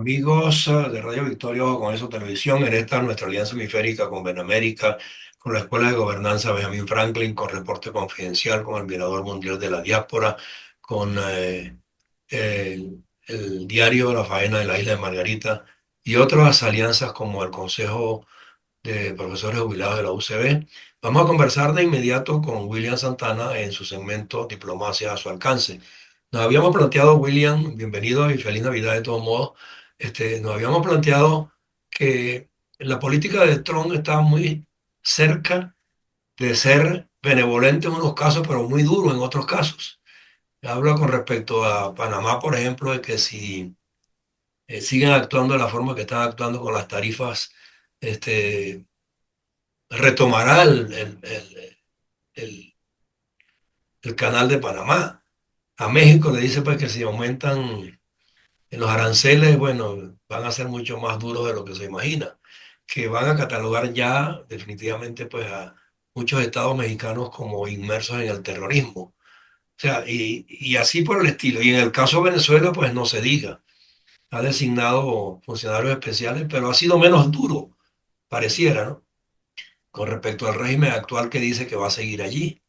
Amigos de Radio Victoria o con eso Televisión, en esta nuestra alianza hemisférica con Benamérica, con la Escuela de Gobernanza Benjamin Franklin, con Reporte Confidencial, con el Mirador Mundial de la Diáspora, con el Diario La Faena de la Isla de Margarita y otras alianzas como el Consejo de Profesores Jubilados de la UCB. Vamos a conversar de inmediato con William Santana en su segmento Diplomacia a su alcance. Nos habíamos planteado, William, bienvenido y feliz Navidad de todos modos. Nos habíamos planteado que la política de Trump está muy cerca de ser benevolente en unos casos, pero muy duro en otros casos. Hablo con respecto a Panamá, por ejemplo, de que si siguen actuando de la forma que están actuando con las tarifas, este, retomará el- el canal de Panamá. A México le dice pues que si aumentan los aranceles, bueno, van a ser mucho más duros de lo que se imagina, que van a catalogar ya definitivamente pues a muchos estados mexicanos como inmersos en el terrorismo. O sea, y así por el estilo. Y en el caso de Venezuela, pues no se diga. Ha designado funcionarios especiales, pero ha sido menos duro, pareciera, ¿no? Con respecto al régimen actual que dice que va a seguir allí.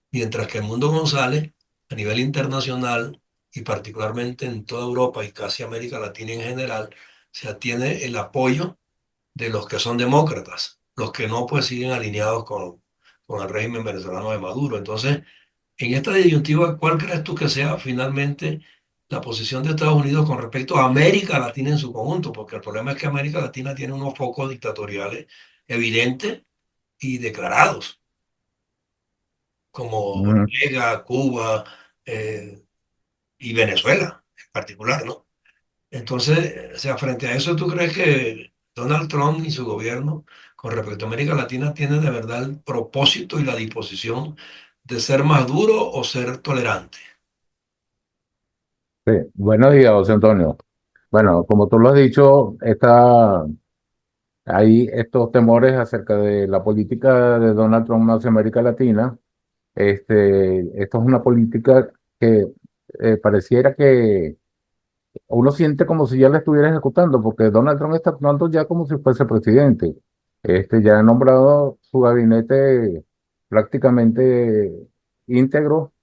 Mientras que el mundo González, a nivel internacional y particularmente en toda Europa y casi América Latina en general, se atiene el apoyo de los que son demócratas, los que no pues siguen alineados con el régimen venezolano de Maduro. Entonces, en esta disyuntiva, ¿cuál crees tú que sea finalmente la posición de Estados Unidos con respecto a América Latina en su conjunto? Porque el problema es que América Latina tiene unos focos dictatoriales evidentes y declarados como Mm, Noruega, Cuba eh, y Venezuela en particular, ¿no? Entonces, o sea, frente a eso, ¿tú crees que Donald Trump y su gobierno con respecto a América Latina tienen de verdad el propósito y la disposición de ser más duro o ser tolerante? sí. Buenos días, José Antonio. Bueno, como tú lo has dicho, hay estos temores acerca de la política de Donald Trump hacia América Latina. Esto es una política que pareciera que uno siente como si ya la estuviera ejecutando, porque Donald Trump está actuando ya como si fuese presidente. Ya ha nombrado su gabinete prácticamente íntegro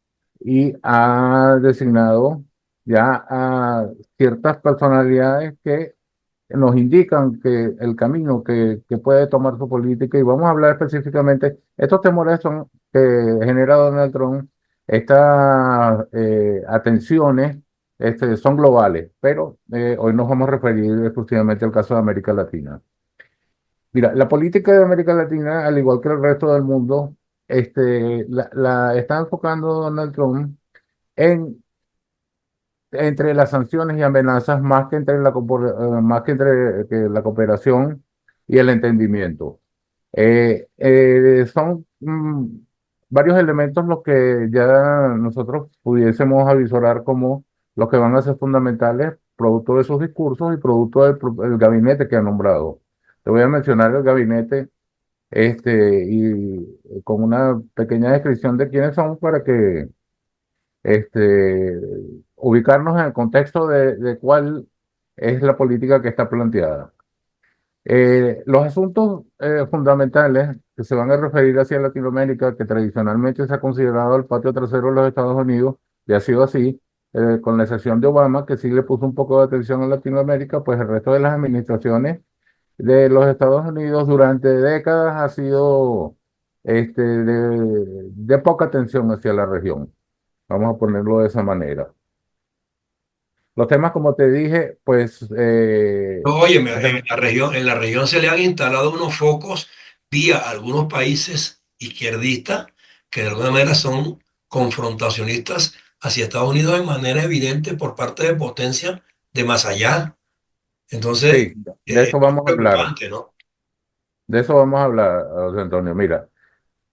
y ha designado ya a ciertas personalidades que nos indican que el camino que puede tomar su política, y vamos a hablar específicamente, estos temores son que genera Donald Trump, estas atenciones son globales, pero hoy nos vamos a referir exclusivamente al caso de América Latina. Mira, la política de América Latina, al igual que el resto del mundo, la está enfocando Donald Trump en entre las sanciones y amenazas más que entre más que entre que la cooperación y el entendimiento. Son varios elementos los que ya nosotros pudiésemos avisorar como los que van a ser fundamentales, producto de esos discursos y producto del gabinete que ha nombrado. Te voy a mencionar el gabinete con una pequeña descripción de quiénes son para que este, ubicarnos en el contexto de cuál es la política que está planteada. Los asuntos fundamentales que se van a referir hacia Latinoamérica, que tradicionalmente se ha considerado el patio trasero de los Estados Unidos, y ha sido así, con la excepción de Obama, que sí le puso un poco de atención a Latinoamérica, pues el resto de las administraciones de los Estados Unidos durante décadas ha sido de poca atención hacia la región. Vamos a ponerlo de esa manera. Los temas, como te dije, pues Oye, en la región se le han instalado unos focos vía algunos países izquierdistas que de alguna manera son confrontacionistas hacia Estados Unidos de manera evidente por parte de potencias de más allá. Entonces, sí, de eso es vamos a hablar. preocupante, ¿no? De eso vamos a hablar, José Antonio. Mira,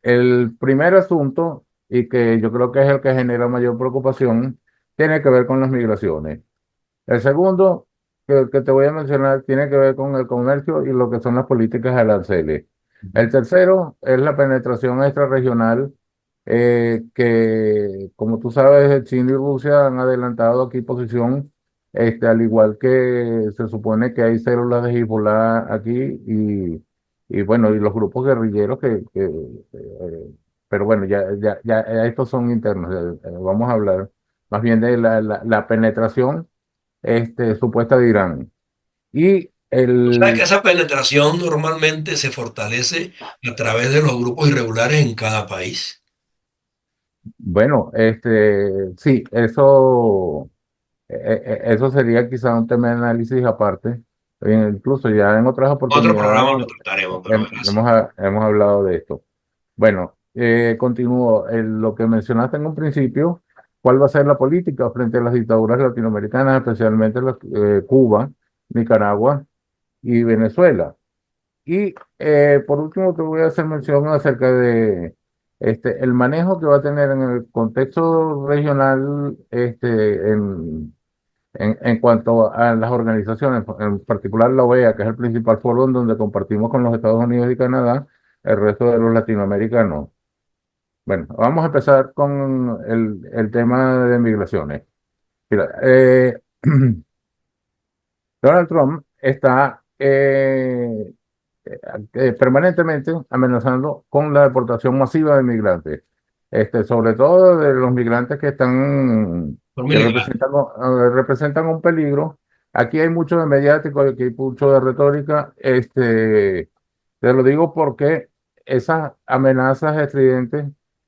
el primer asunto, y que yo creo que es el que genera mayor preocupación, tiene que ver con las migraciones. El segundo, que te voy a mencionar, tiene que ver con el comercio y lo que son las políticas de aranceles. El tercero es la penetración extrarregional, que, como tú sabes, China y Rusia han adelantado aquí posición al igual que se supone que hay células de Hezbollah aquí y bueno, y los grupos guerrilleros pero bueno, ya estos son internos. Vamos a hablar más bien de la penetración supuesta de Irán. Y Tú sabes que el, esa penetración normalmente se fortalece a través de los grupos irregulares en cada país. bueno, sí, eso sería quizá un tema de análisis aparte. Incluso ya en otras Otro oportunidades programa lo trataremos, pero gracias. hemos hablado de esto. Bueno, continúo. Lo que mencionaste en un principio, ¿cuál va a ser la política frente a las dictaduras latinoamericanas, especialmente Cuba, Nicaragua y Venezuela? Y por último, te voy a hacer mención acerca de el manejo que va a tener en el contexto regional en cuanto a las organizaciones, en particular la OEA, que es el principal foro en donde compartimos con los Estados Unidos y Canadá, el resto de los latinoamericanos. Bueno, vamos a empezar con el tema de migraciones. Mira, Donald Trump está permanentemente amenazando con la deportación masiva de migrantes, sobre todo de los migrantes que están, Por que mil gracias. representan un peligro. Aquí hay mucho de mediático, aquí hay mucho de retórica. Te lo digo porque esas amenazas estridentes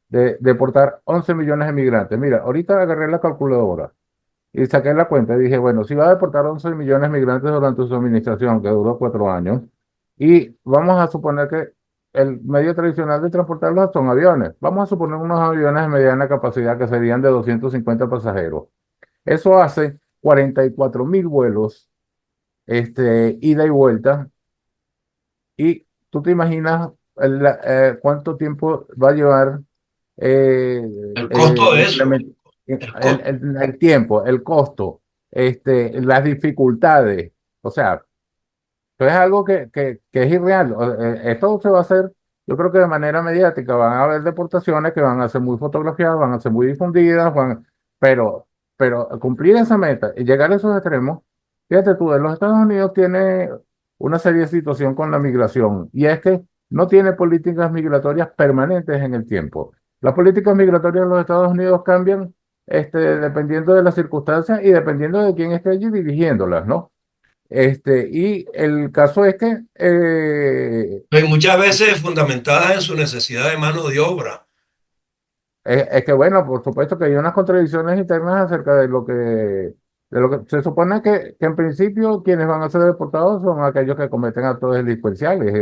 de deportar 11 millones de migrantes. Mira, ahorita agarré la calculadora. Y saqué la cuenta y dije, bueno, si va a deportar 11 millones de migrantes durante su administración, que duró 4 años, y vamos a suponer que el medio tradicional de transportarlos son aviones. Vamos a suponer unos aviones de mediana capacidad que serían de 250 pasajeros. Eso hace 44.000 vuelos, ida y vuelta. Y tú te imaginas cuánto tiempo va a llevar eh, El costo de eso, implementar el costo. el tiempo, el costo, las dificultades. O sea, es algo que es irreal. Esto se va a hacer, yo creo que de manera mediática. Van a haber deportaciones que van a ser muy fotografiadas, van a ser muy difundidas, pero, pero cumplir esa meta y llegar a esos extremos, fíjate tú, en los Estados Unidos tiene una seria situación con la migración y es que no tiene políticas migratorias permanentes en el tiempo. Las políticas migratorias de los Estados Unidos cambian dependiendo de las circunstancias y dependiendo de quién esté allí dirigiéndolas, ¿no? Y el caso es que, Y muchas veces fundamentadas en su necesidad de mano de obra. es que bueno, por supuesto que hay unas contradicciones internas acerca de lo que se supone que en principio quienes van a ser deportados son aquellos que cometen actos delincuenciales.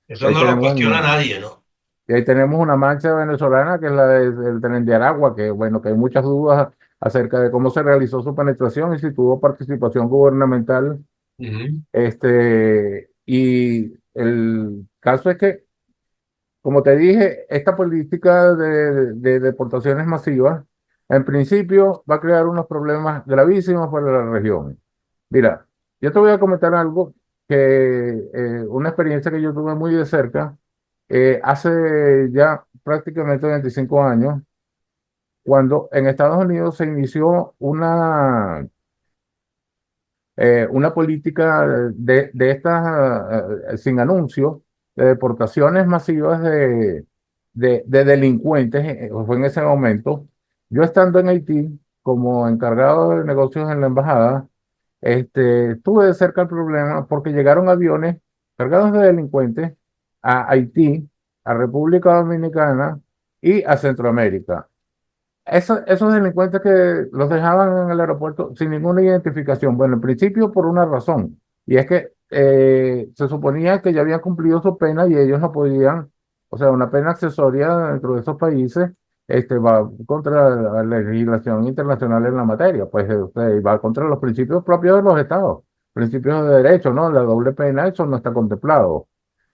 Eso Ahí no lo tenemos cuestiona nadie, ¿no? y ahí tenemos una mancha venezolana que es del Tren de Aragua, que bueno, que hay muchas dudas acerca de cómo se realizó su penetración y si tuvo participación gubernamental. Ujú. Y el caso es que, como te dije, esta política de deportaciones masivas, en principio, va a crear unos problemas gravísimos para la región. Mira, yo te voy a comentar algo una experiencia que yo tuve muy de cerca, hace ya prácticamente 25 años, cuando en Estados Unidos se inició una política de estas sin anuncio, de deportaciones masivas de delincuentes, fue en ese momento. Yo estando en Haití como encargado de negocios en la embajada, tuve de cerca el problema porque llegaron aviones cargados de delincuentes a Haití, a República Dominicana y a Centroamérica. Esos delincuentes que los dejaban en el aeropuerto sin ninguna identificación. Bueno, en principio por una razón, y es que se suponía que ya habían cumplido su pena y ellos no podían, o sea, una pena accesoria dentro de esos países, va contra la legislación internacional en la materia, pues va contra los principios propios de los estados, principios de derecho, ¿no? La doble pena, eso no está contemplado.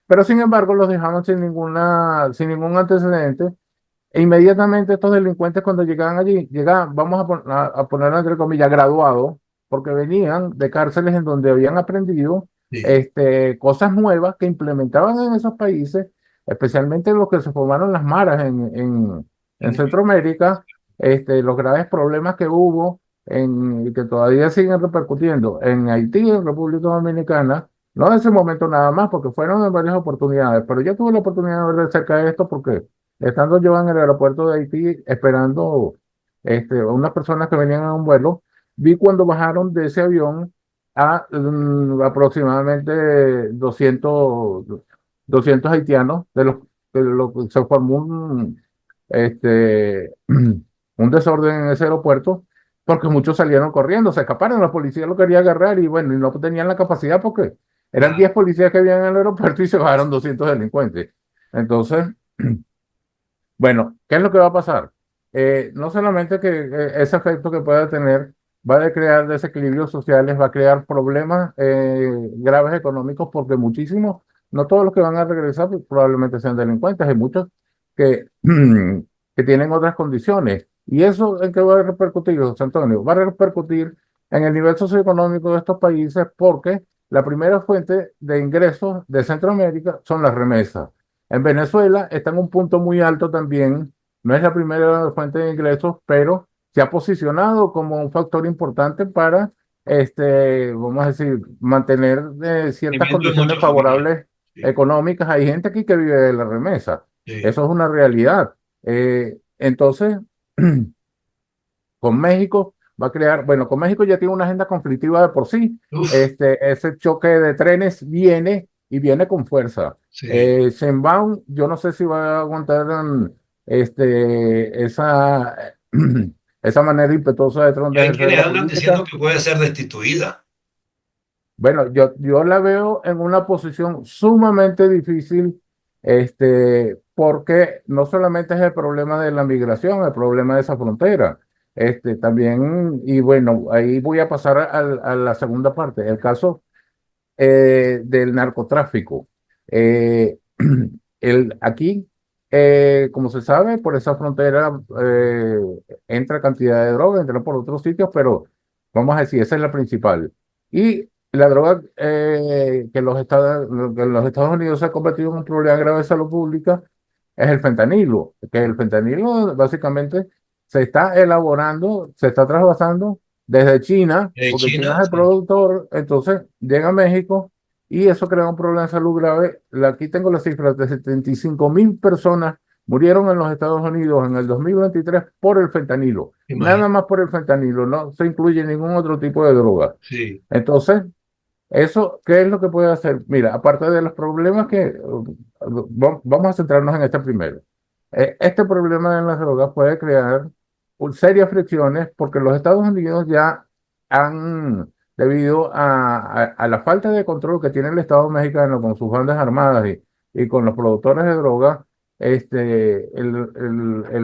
Pero sin embargo, los dejaban sin ningún antecedente e inmediatamente estos delincuentes cuando llegaban allí, llegaban, vamos a ponerlo entre comillas, graduados, porque venían de cárceles en donde habían aprendido Sí. cosas nuevas que implementaban en esos países, especialmente los que se formaron las maras en En- Centroamérica, los graves problemas que hubo. y que todavía siguen repercutiendo en Haití y en República Dominicana, no en ese momento nada más, porque fueron en varias oportunidades, pero yo tuve la oportunidad de ver de cerca de esto porque estando yo en el aeropuerto de Haití esperando unas personas que venían a un vuelo, vi cuando bajaron de ese avión a aproximadamente 200 haitianos, de los que se formó un desorden en ese aeropuerto, porque muchos salieron corriendo, se escaparon, la policía lo quería agarrar y bueno, y no tenían la capacidad porque eran Claro. 10 policías que habían en el aeropuerto y se bajaron 200 delincuentes. Entonces, bueno, ¿qué es lo que va a pasar? No solamente que ese efecto que pueda tener va a crear desequilibrios sociales, va a crear problemas graves económicos, porque muchísimos, no todos los que van a regresar pues, probablemente sean delincuentes, hay muchos que, que tienen otras condiciones. ¿Y eso en qué va a repercutir, José Antonio? Va a repercutir en el nivel socioeconómico de estos países porque la primera fuente de ingresos de Centroamérica son las remesas. En Venezuela está en un punto muy alto también, no es la primera fuente de ingresos, pero se ha posicionado como un factor importante para, vamos a decir, mantener ciertas Alimento de condiciones muchas familias. favorables Sí, económicas. Hay gente aquí que vive de la remesa, sí. eso es una realidad. Entonces, con México va a crear, bueno, con México ya tiene una agenda conflictiva de por sí. Uf, Ese choque de trenes viene y viene con fuerza. sí. Sheinbaum, yo no sé si va a aguantar esa, esa manera impetuosa de Trump Y de hay ejercer quienes la andan diciendo política. que puede ser destituida. Bueno, yo la veo en una posición sumamente difícil, porque no solamente es el problema de la migración, el problema de esa frontera, también, y bueno, ahí voy a pasar a la segunda parte, el caso del narcotráfico. Eh, aquí, como se sabe, por esa frontera entra cantidad de droga, entra por otros sitios, pero vamos a decir, esa es la principal. Y la droga que en los Estados Unidos se ha convertido en un problema grave de salud pública es el fentanilo, que el fentanilo básicamente se está elaborando, se está trasvasando desde China, De porque China China, es el sí. productor, entonces llega a México y eso crea un problema de salud grave. Aquí tengo las cifras de 75.000 personas murieron en los Estados Unidos en el 2023 por el fentanilo, nada Imagínate. más por el fentanilo, no se incluye ningún otro tipo de droga. Sí. Entonces, eso, ¿qué es lo que puede hacer? Mira, aparte de los problemas vamos a centrarnos en este primero. Este problema de las drogas puede crear serias fricciones porque los Estados Unidos ya han, debido a la falta de control que tiene el Estado mexicano con sus bandas armadas y con los productores de drogas, el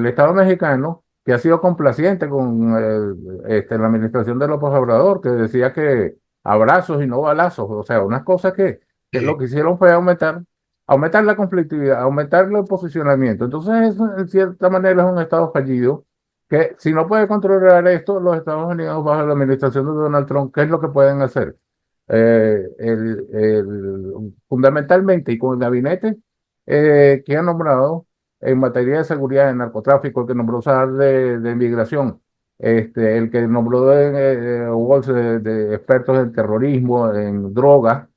Estado mexicano, que ha sido complaciente con la administración de López Obrador, que decía que abrazos y no balazos, o sea, unas cosas que lo Sí. que hicieron fue aumentar la conflictividad, aumentar el posicionamiento. Entonces, eso en cierta manera es un estado fallido, que si no puede controlar esto, los Estados Unidos bajo la administración de Donald Trump, ¿qué es lo que pueden hacer? Fundamentalmente y con el gabinete que ha nombrado en materia de seguridad, de narcotráfico, el que nombró SAR de migración, el que nombró Walls de expertos en terrorismo, en drogas.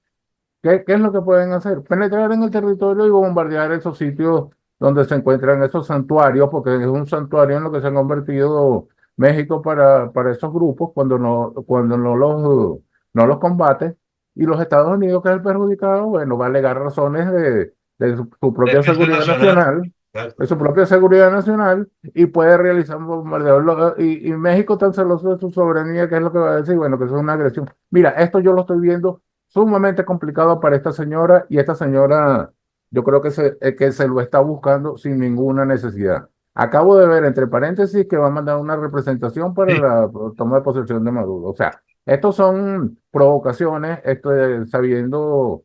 ¿Qué es lo que pueden hacer? Penetrar en el territorio y bombardear esos sitios donde se encuentran esos santuarios, porque es un santuario en lo que se ha convertido México para esos grupos cuando no los combate. Y los Estados Unidos, que es el perjudicado, bueno, va a alegar razones de su propia Defensa seguridad nacional. nacional, de Exacto. su propia seguridad nacional, y puede realizar un bombardeo. Y México tan celoso de su soberanía, que es lo que va a decir, bueno, que eso es una agresión. Mira, esto yo lo estoy viendo sumamente complicado para esta señora y esta señora yo creo que se lo está buscando sin ninguna necesidad. Acabo de ver, entre paréntesis, que va a mandar una representación para Sí. la toma de posesión de Maduro. O sea, estos son provocaciones, sabiendo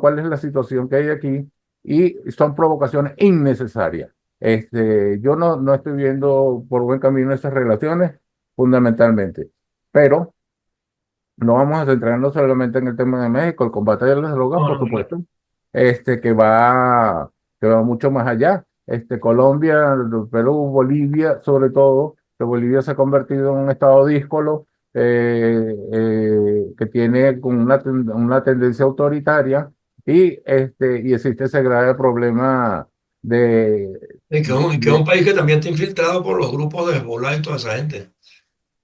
cuál es la situación que hay aquí, y son provocaciones innecesarias. Yo no estoy viendo por buen camino esas relaciones, fundamentalmente. Pero no vamos a centrarnos solamente en el tema de México, el combate de las drogas, No, por no, no. supuesto, este, que va, que va mucho más allá. Colombia, Perú, Bolivia, sobre todo, que Bolivia se ha convertido en un estado díscolo que tiene con una tendencia autoritaria y existe ese grave problema de, Y que es un país que también está infiltrado por los grupos de Hezbollah y toda esa gente.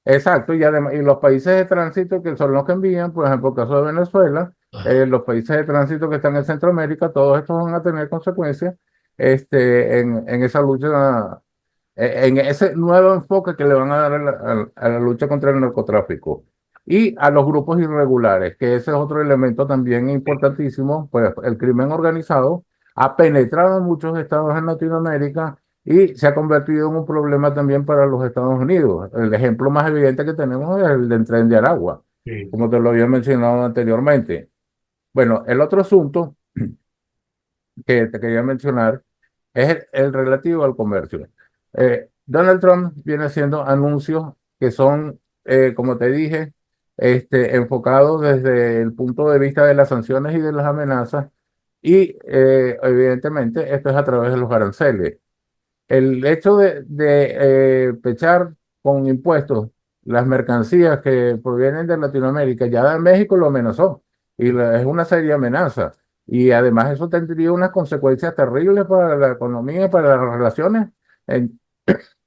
exacto, y además, y los países de tránsito que son los que envían, por ejemplo, el caso de Venezuela, Ajá. los países de tránsito que están en Centroamérica, todos estos van a tener consecuencias en esa lucha, en ese nuevo enfoque que le van a dar a la lucha contra el narcotráfico y a los grupos irregulares, que ese es otro elemento también importantísimo, pues el crimen organizado ha penetrado en muchos estados en Latinoamérica y se ha convertido en un problema también para los Estados Unidos. El ejemplo más evidente que tenemos es el del Tren de Aragua, Sí, como te lo había mencionado anteriormente. Bueno, el otro asunto que te quería mencionar es el relativo al comercio. Donald Trump viene haciendo anuncios que son, como te dije, enfocados desde el punto de vista de las sanciones y de las amenazas, y evidentemente esto es a través de los aranceles. El hecho de pechar con impuestos las mercancías que provienen de Latinoamérica, ya en México lo amenazó es una seria amenaza. Y además eso tendría unas consecuencias terribles para la economía y para las relaciones en-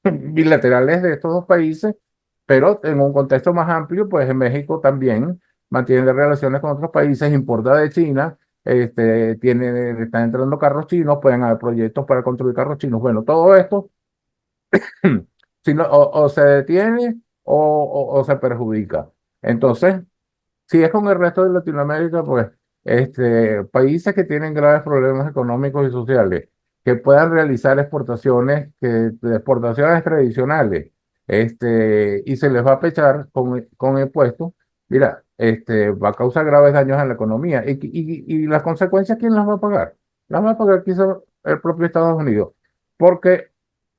bilaterales de estos dos países, pero en un contexto más amplio, pues en México también mantiene relaciones con otros países, importa de China, están entrando carros chinos, pueden haber proyectos para construir carros chinos. Bueno, todo esto si no, o se detiene o se perjudica. Entonces, si es con el resto de Latinoamérica, pues países que tienen graves problemas económicos y sociales, que puedan realizar exportaciones tradicionales, y se les va a pechar con impuestos, mira, va a causar graves daños a la economía. Y las consecuencias, ¿quién las va a pagar? Las va a pagar quizá el propio Estados Unidos. Porque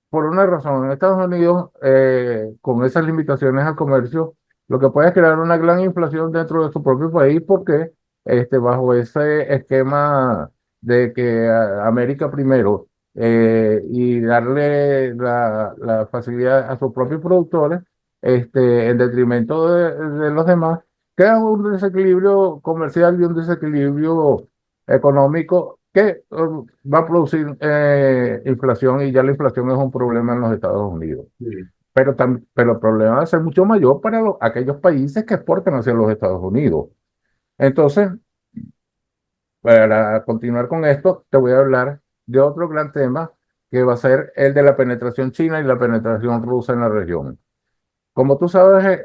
por una razón, en Estados Unidos, con esas limitaciones al comercio, lo que puede es crear una gran inflación dentro de su propio país porque bajo ese esquema de que América primero y darle la facilidad a sus propios productores en detrimento de los demás, crea un desequilibrio comercial y un desequilibrio económico que va a producir inflación, y ya la inflación es un problema en los Estados Unidos. sí, Pero el problema va a ser mucho mayor para aquellos países que exportan hacia los Estados Unidos. Entonces, para continuar con esto, te voy a hablar de otro gran tema que va a ser el de la penetración china y la penetración rusa en la región. Como tú sabes,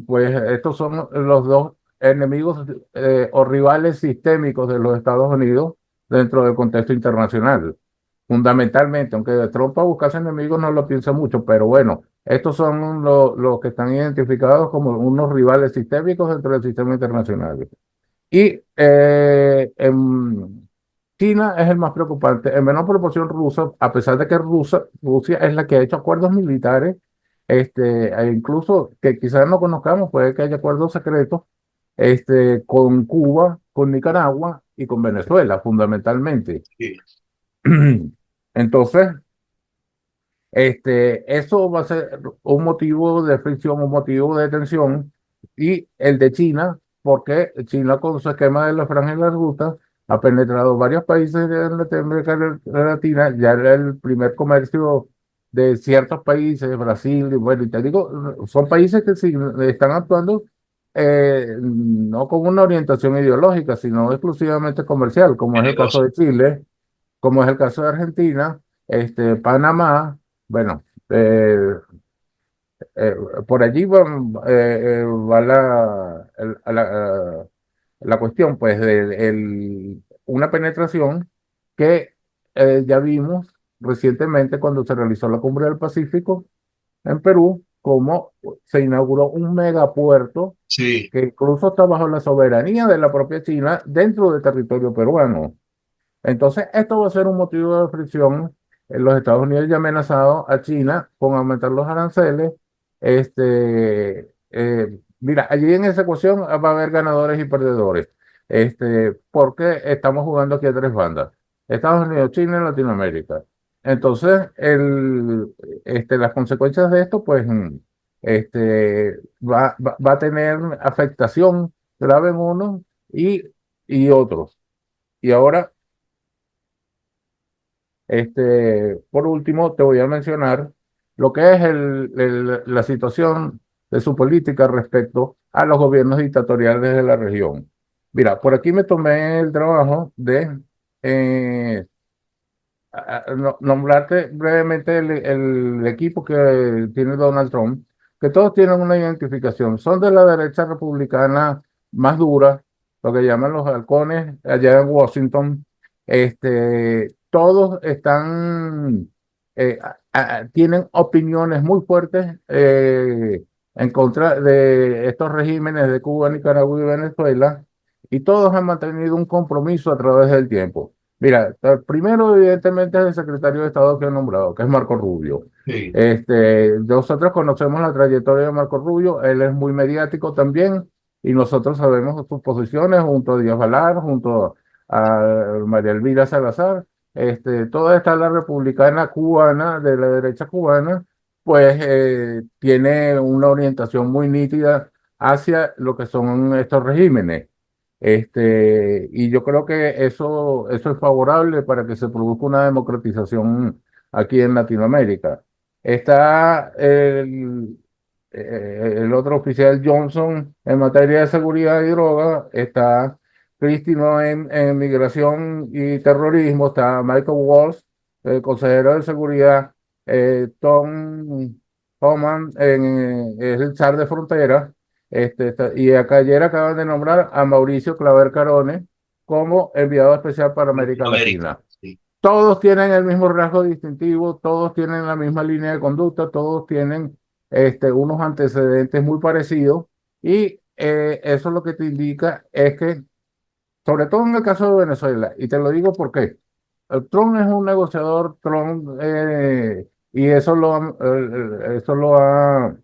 pues estos son los dos enemigos o rivales sistémicos de los Estados Unidos dentro del contexto internacional. Fundamentalmente, aunque Trump a buscarse enemigos no lo piensa mucho, pero bueno, estos son los que están identificados como unos rivales sistémicos dentro del sistema internacional. Y China es el más preocupante, en menor proporción Rusia, a pesar de que Rusia es la que ha hecho acuerdos militares, e incluso que quizás no conozcamos, puede que haya acuerdos secretos, con Cuba, con Nicaragua y con Venezuela, fundamentalmente. sí, Entonces, eso va a ser un motivo de fricción, un motivo de tensión, y el de China, porque China con su esquema de la franja y la ruta ha penetrado varios países de Latinoamérica Latina, ya era el primer comercio de ciertos países, Brasil, y bueno, y te digo, son países que sí están actuando no con una orientación ideológica, sino exclusivamente comercial, como de es el caso negocio. de Chile, como es el caso de Argentina, Panamá, bueno, eh, eh, por allí va la cuestión, pues, de una penetración que ya vimos recientemente cuando se realizó la Cumbre del Pacífico en Perú, como se inauguró un megapuerto Sí, que incluso está bajo la soberanía de la propia China dentro del territorio peruano. Entonces, esto va a ser un motivo de fricción. Los Estados Unidos ya ha amenazado a China con aumentar los aranceles. Mira, allí en esa ecuación va a haber ganadores y perdedores. Porque estamos jugando aquí a tres bandas: Estados Unidos, China y Latinoamérica. Entonces, las consecuencias de esto, pues, va a tener afectación grave en unos y otros. Y ahora, por último, te voy a mencionar lo que es la situación de su política respecto a los gobiernos dictatoriales de la región. Mira, por aquí me tomé el trabajo de eh, nombrarte brevemente el equipo que tiene Donald Trump, que todos tienen una identificación. Son de la derecha republicana más dura, lo que llaman los halcones allá en Washington. Todos tienen opiniones muy fuertes en contra de estos regímenes de Cuba, Nicaragua y Venezuela, y todos han mantenido un compromiso a través del tiempo. Mira, primero evidentemente es el secretario de Estado que he nombrado, que es Marco Rubio. Sí, Nosotros conocemos la trayectoria de Marco Rubio, él es muy mediático también y nosotros sabemos sus posiciones junto a Díaz Valar, junto a María Elvira Salazar, toda esta la republicana cubana, de la derecha cubana, pues tiene una orientación muy nítida hacia lo que son estos regímenes. Y yo creo que eso es favorable para que se produzca una democratización aquí en Latinoamérica. Está el otro oficial Johnson en materia de seguridad y droga, está Cristino en migración y terrorismo, está Michael Walsh, el consejero de seguridad, Tom Homan es el zar de frontera. Y acá ayer acaban de nombrar a Mauricio Claver Carone como enviado especial para América Latinoamérica, Latina. sí. Todos tienen el mismo rasgo distintivo, todos tienen la misma línea de conducta, todos tienen unos antecedentes muy parecidos y eso lo que te indica es que, sobre todo en el caso de Venezuela, y te lo digo porque Trump es un negociador, Trump, y eso lo ha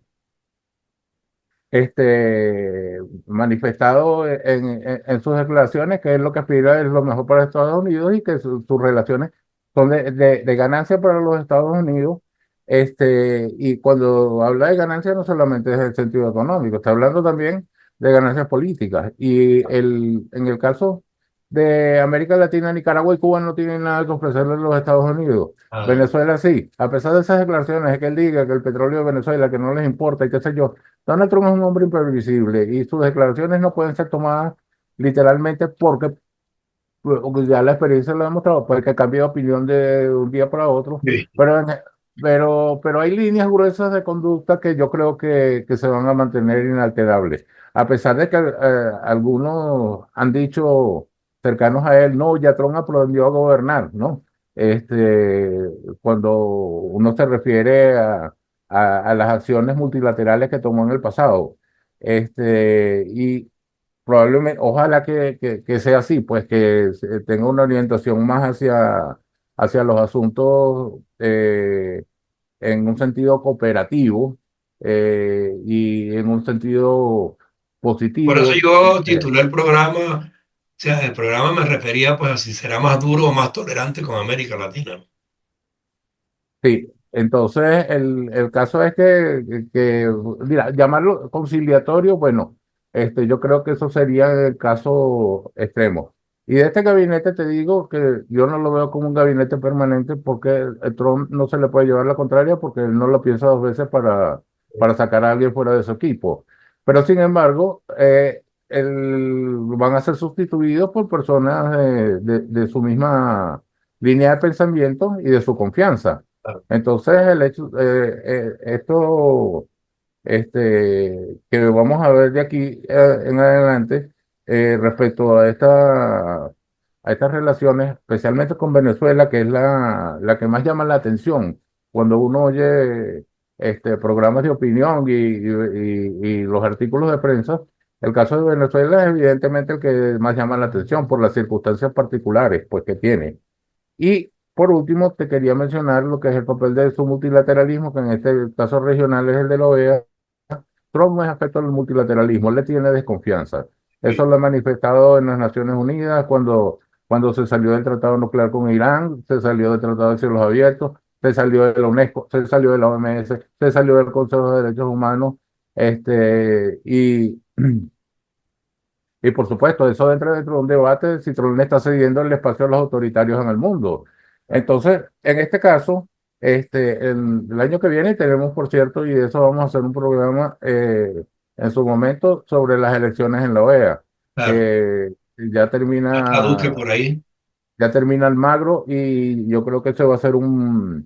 manifestado en sus declaraciones que es lo que aspira es lo mejor para Estados Unidos y que sus relaciones son de ganancia para los Estados Unidos. Y cuando habla de ganancia no solamente es el sentido económico, está hablando también de ganancias políticas. En el caso de América Latina, Nicaragua y Cuba no tienen nada que ofrecerle a los Estados Unidos. Ah, Venezuela sí, a pesar de esas declaraciones de que él diga que el petróleo de Venezuela que no les importa y qué sé yo, Donald Trump es un hombre imprevisible y sus declaraciones no pueden ser tomadas literalmente porque ya la experiencia lo ha demostrado, puede que cambie de opinión de un día para otro, sí, pero, pero hay líneas gruesas de conducta que yo creo que se van a mantener inalterables. A pesar de que algunos han dicho cercanos a él, no, ya Trump aprendió a gobernar, ¿no? Cuando uno se refiere a las acciones multilaterales que tomó en el pasado. Y probablemente, ojalá que sea así, pues que tenga una orientación más hacia los asuntos en un sentido cooperativo y en un sentido por eso positivo. yo titulé el programa, o sea, el programa me refería pues a si será más duro o más tolerante con América Latina. Sí, entonces el caso es mira, llamarlo conciliatorio, bueno, yo creo que eso sería el caso extremo. Y de este gabinete te digo que yo no lo veo como un gabinete permanente porque Trump no se le puede llevar la contraria porque él no lo piensa dos veces para sacar a alguien fuera de su equipo. Pero sin embargo, van a ser sustituidos por personas de su misma línea de pensamiento y de su confianza. Claro. Entonces, esto que vamos a ver de aquí en adelante respecto a estas relaciones, especialmente con Venezuela, que es la que más llama la atención cuando uno oye programas de opinión y los artículos de prensa. El caso de Venezuela es evidentemente el que más llama la atención por las circunstancias particulares pues, que tiene. Y por último, te quería mencionar lo que es el papel de su multilateralismo, que en este caso regional es el de la OEA. Trump no es afecto al multilateralismo, le tiene desconfianza. Eso Sí, lo ha manifestado en las Naciones Unidas cuando cuando se salió del tratado nuclear con Irán, se salió del tratado de cielos abiertos, se salió de la UNESCO, se salió de la OMS, se salió del Consejo de Derechos Humanos, este, y, y por supuesto, eso entra dentro de un debate de si Trump está cediendo el espacio a los autoritarios en el mundo. Entonces, en este caso, el año que viene tenemos, por cierto, y de eso vamos a hacer un programa en su momento sobre las elecciones en la OEA, Claro, que ya ya está Duque termina por ahí. Almagro y yo creo que se va a hacer va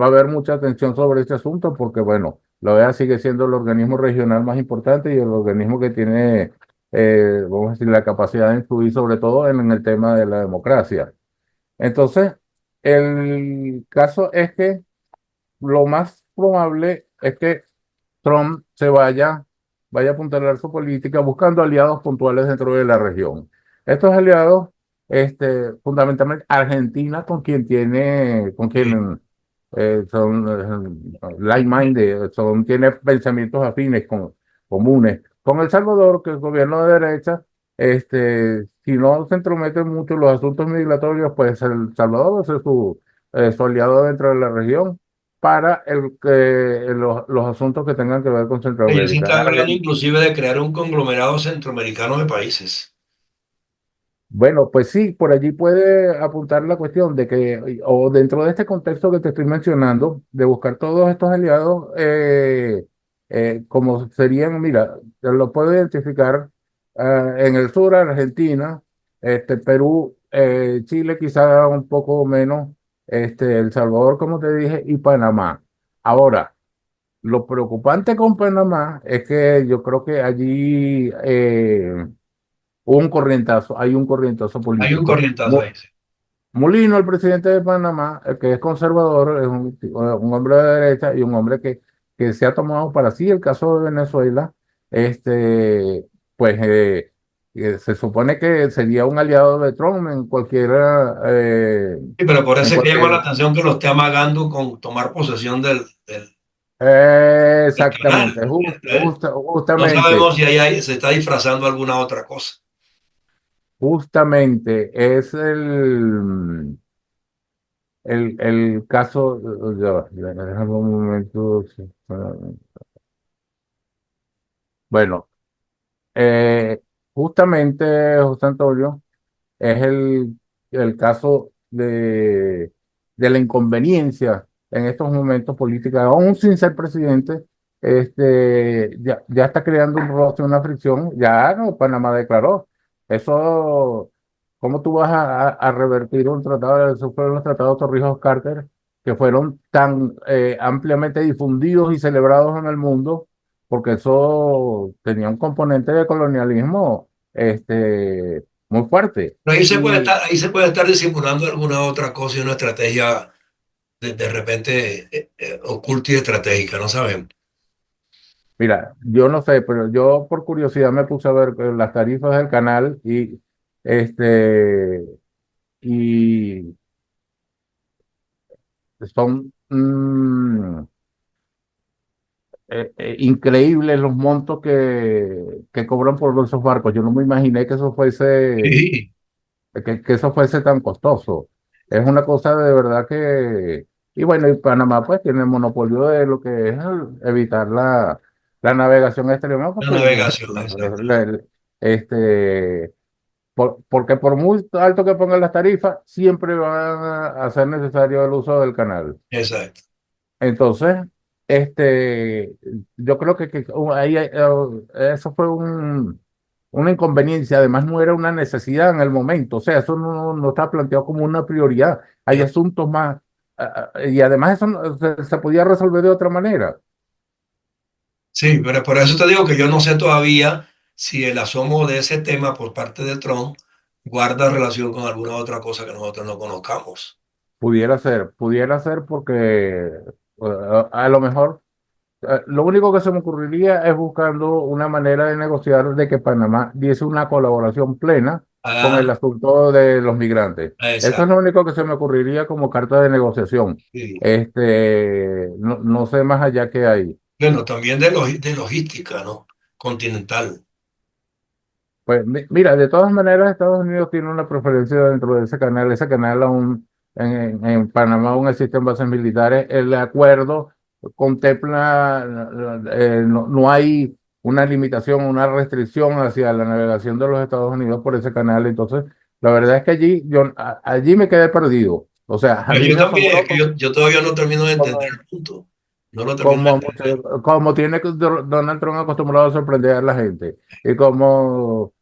a haber mucha atención sobre este asunto porque, bueno, la OEA sigue siendo el organismo regional más importante y el organismo que tiene, vamos a decir, la capacidad de influir sobre todo en el tema de la democracia. Entonces, el caso es que lo más probable es que Trump vaya a apuntalar su política buscando aliados puntuales dentro de la región. Estos aliados, fundamentalmente Argentina, con Sí. quien son like-minded, tiene pensamientos afines comunes. Con El Salvador, que es gobierno de derecha, si no se entrometen mucho en los asuntos migratorios, pues El Salvador va a ser su aliado dentro de la región para los asuntos que tengan que ver con Ellos se están Centroamérica. hablando inclusive de crear un conglomerado centroamericano de países. Bueno, pues sí, por allí puede apuntar la cuestión de que, o dentro de este contexto que te estoy mencionando, de buscar todos estos aliados, como serían, mira, lo puedo identificar en el sur, Argentina, Perú, Chile, quizá un poco menos, El Salvador, como te dije, y Panamá. Ahora, lo preocupante con Panamá es que yo creo que allí hay un corrientazo Hay un político. corrientazo ahí. Sí. Molino, el presidente de Panamá, el que es conservador, es un hombre de derecha y un hombre que se ha tomado para sí el caso de Venezuela, este, pues se supone que sería un aliado de Trump Sí, pero por en eso es que llama la cualquier, atención que lo esté amagando con tomar posesión del exactamente, canal. No justamente. sabemos si ahí se está disfrazando alguna otra cosa. Justamente es el caso, déjame un momento. Sí, bueno, eh, justamente, José Antonio, es el caso de la inconveniencia en estos momentos políticos, aún sin ser presidente, ya está creando un roce, una fricción, ya no, Panamá declaró. Eso, ¿cómo tú vas a revertir un tratado? Esos fueron los tratados Torrijos-Carter, que fueron tan ampliamente difundidos y celebrados en el mundo, porque eso tenía un componente de colonialismo, muy fuerte. Pero Y ahí se puede estar disimulando alguna otra cosa y una estrategia de repente oculta y estratégica, no sabemos. mira, yo no sé, pero yo por curiosidad me puse a ver las tarifas del canal este, y son increíbles los montos que cobran por esos barcos. Yo no me imaginé que Sí. que eso fuese tan costoso. Es una cosa de verdad que, y bueno, y Panamá pues tiene el monopolio de lo que es evitar la navegación exterior, La porque navegación, exacto. este, porque por muy alto que pongan las tarifas, siempre van a ser necesario el uso del canal. Exacto. Entonces, este, yo creo que ahí eso fue una inconveniencia. Además, no era una necesidad en el momento. O sea, eso no está planteado como una prioridad. Hay Ya. asuntos más. Y además, eso se podía resolver de otra manera. Sí, pero por eso te digo que yo no sé todavía si el asomo de ese tema por parte de Trump guarda relación con alguna otra cosa que nosotros no conozcamos. Pudiera ser porque a lo mejor. Lo único que se me ocurriría es buscando una manera de negociar de que Panamá diese una colaboración plena con Ah, el asunto de los migrantes. Eso es exacto. lo único que se me ocurriría como carta de negociación. Sí. No sé más allá que hay. Bueno, también de logística, ¿no? Continental. Pues mira, de todas maneras Estados Unidos tiene una preferencia dentro de ese canal. Ese canal aún en Panamá aún existen bases militares. El acuerdo contempla, no hay una limitación, una restricción hacia la navegación de los Estados Unidos por ese canal. Entonces, la verdad es que allí me quedé perdido. O sea, a Pero mí yo me también, asombró es que yo todavía no termino de entender el punto. No lo termino de entender. como tiene Donald Trump acostumbrado a sorprender a la gente. Y como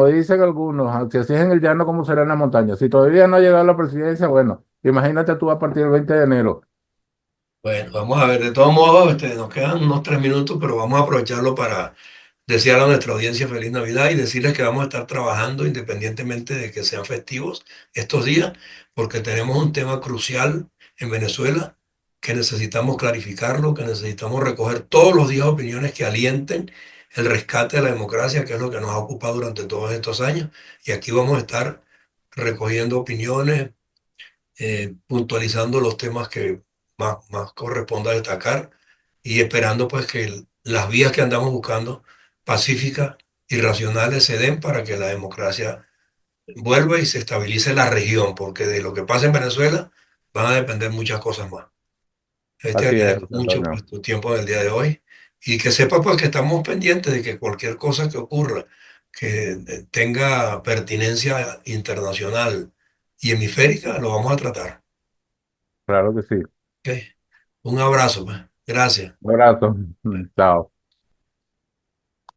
dicen algunos, si así es en el llano, ¿cómo será en la montaña? Si todavía no ha llegado a la presidencia, bueno, imagínate tú a partir del 20 de enero. Bueno, vamos a ver, de todos modos, nos quedan unos 3 minutos, pero vamos a aprovecharlo para desear a nuestra audiencia feliz Navidad y decirles que vamos a estar trabajando independientemente de que sean festivos estos días, porque tenemos un tema crucial en Venezuela que necesitamos clarificarlo, que necesitamos recoger todos los días opiniones que alienten el rescate de la democracia, que es lo que nos ha ocupado durante todos estos años. Y aquí vamos a estar recogiendo opiniones, puntualizando los temas que más corresponda destacar y esperando pues que las vías que andamos buscando, pacíficas y racionales, se den para que la democracia vuelva y se estabilice la región, porque de lo que pasa en Venezuela van a depender muchas cosas más. Te Así es, agradezco mucho Antonio. por tu tiempo en el día de hoy y que sepa pues que estamos pendientes de que cualquier cosa que ocurra que tenga pertinencia internacional y hemisférica, lo vamos a tratar. Claro que sí. Ok. Un abrazo, pues. Gracias. Un abrazo. Chao.